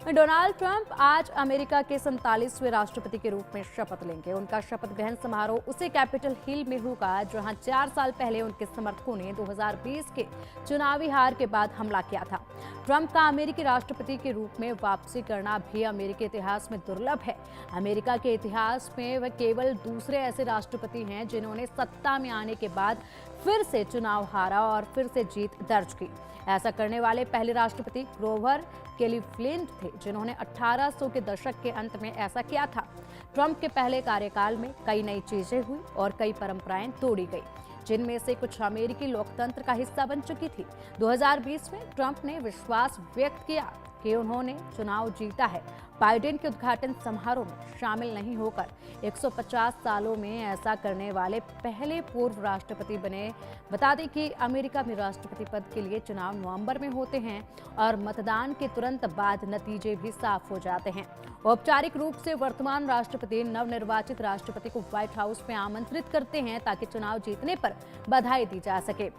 Donald Trump आज America के 47वें राष्ट्रपति के रूप में शपथ लेंगे। उनका शपथ ग्रहण समारोह उसी कैपिटल हिल में होगा जहां 4 साल पहले उनके समर्थकों ने 2020 के चुनावी हार के बाद हमला किया था। ट्रंप का अमेरिकी राष्ट्रपति के रूप में वापसी करना भी अमेरिकी इतिहास में दुर्लभ है। अमेरिका के इतिहास में वह केवल दूसरे ऐसे राष्ट्रपति हैं जिन्होंने सत्ता में आने के बाद फिर से चुनाव हारा और फिर से जीत दर्ज की। ऐसा करने वाले पहले राष्ट्रपति ग्रोवर क्लीवलैंड थे, जिन्होंने 1800 के दशक के अंत में ऐसा किया था। ट्रंप के पहले कार्यकाल में कई नई चीजें हुई और कई परंपराएं तोड़ी गई, जिनमें से कुछ अमेरिकी लोकतंत्र का हिस्सा बन चुकी थी। 2020 में ट्रंप ने विश्वास व्यक्त किया कि उन्होंने चुनाव जीता है। बाइडेन के उद्घाटन समारोह में शामिल नहीं होकर 150 सालों में ऐसा करने वाले पहले पूर्व राष्ट्रपति बने। बता दें कि अमेरिका में राष्ट्रपति पद के लिए चुनाव नवंबर में होते हैं और मतदान के तुरंत बाद नतीजे भी साफ हो जाते हैं। औपचारिक रूप से वर्तमान राष्ट्रपति नवनिर्वाचित राष्ट्रपति को व्हाइट हाउस में आमंत्रित करते हैं ताकि चुनाव जीतने पर बधाई दी जा सके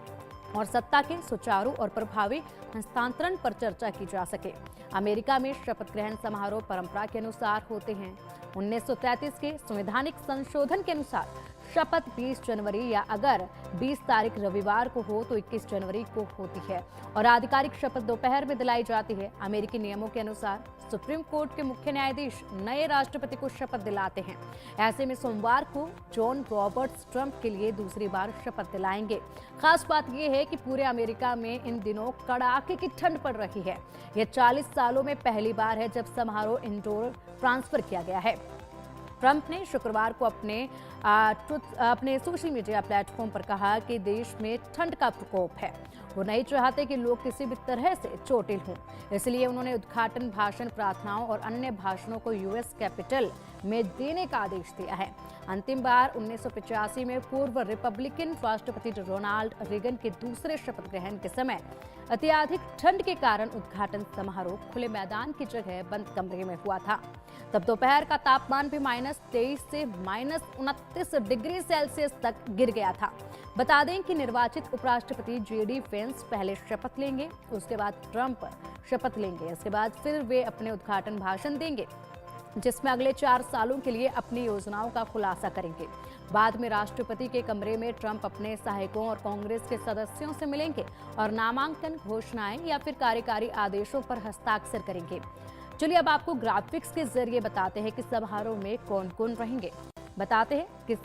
और सत्ता के सुचारू और प्रभावी हस्तांतरण पर चर्चा की जा सके। अमेरिका में शपथ ग्रहण समारोह परंपरा के अनुसार होते हैं। 1933 के संवैधानिक संशोधन के अनुसार शपथ 20 जनवरी या अगर 20 तारीख रविवार को हो तो 21 जनवरी को होती है और आधिकारिक शपथ दोपहर में दिलाई जाती है। अमेरिकी नियमों के अनुसार सुप्रीम कोर्ट के मुख्य न्यायाधीश नए राष्ट्रपति को शपथ दिलाते हैं। ऐसे में सोमवार को जॉन रॉबर्ट्स ट्रंप के लिए दूसरी बार शपथ दिलाएंगे। खास बात यह है कि पूरे अमेरिका में इन दिनों कड़ाके की ठंड पड़ रही है। यह 40 सालों में पहली बार है जब समारोह इंडोर ट्रांसफर किया गया है। ट्रंप ने शुक्रवार को अपने सोशल मीडिया प्लेटफॉर्म पर कहा कि देश में ठंड का प्रकोप है। वो नहीं चाहते कि लोग किसी भी तरह से चोटिल हों, इसलिए उन्होंने उद्घाटन भाषण, प्रार्थनाओं और अन्य भाषणों को यूएस कैपिटल में देने का आदेश दिया है। अंतिम बार 1985 में पूर्व रिपब्लिकन राष्ट्रपति रोनाल्ड रेगन के दूसरे शपथ ग्रहण के समय अत्यधिक ठंड के कारण उद्घाटन समारोह खुले मैदान की जगह बंद कमरे में हुआ था। तब दोपहर का तापमान भी -23 से -29 डिग्री सेल्सियस तक गिर गया था। बता दें कि निर्वाचित उपराष्ट्रपति जेडी वेंस पहले शपथ लेंगे, उसके बाद ट्रंप शपथ लेंगे। इसके बाद फिर वे अपने उद्घाटन भाषण देंगे, जिसमें अगले 4 सालों के लिए अपनी योजनाओं का खुलासा करेंगे। बाद में राष्ट्रपति के कमरे में ट्रंप अपने सहायकों और कांग्रेस के सदस्यों से मिलेंगे और नामांकन, घोषणाएं या फिर कार्यकारी आदेशों पर हस्ताक्षर करेंगे। चलिए अब आपको ग्राफिक्स के जरिए बताते हैं कि समारोह में कौन कौन रहेंगे। बताते हैं कि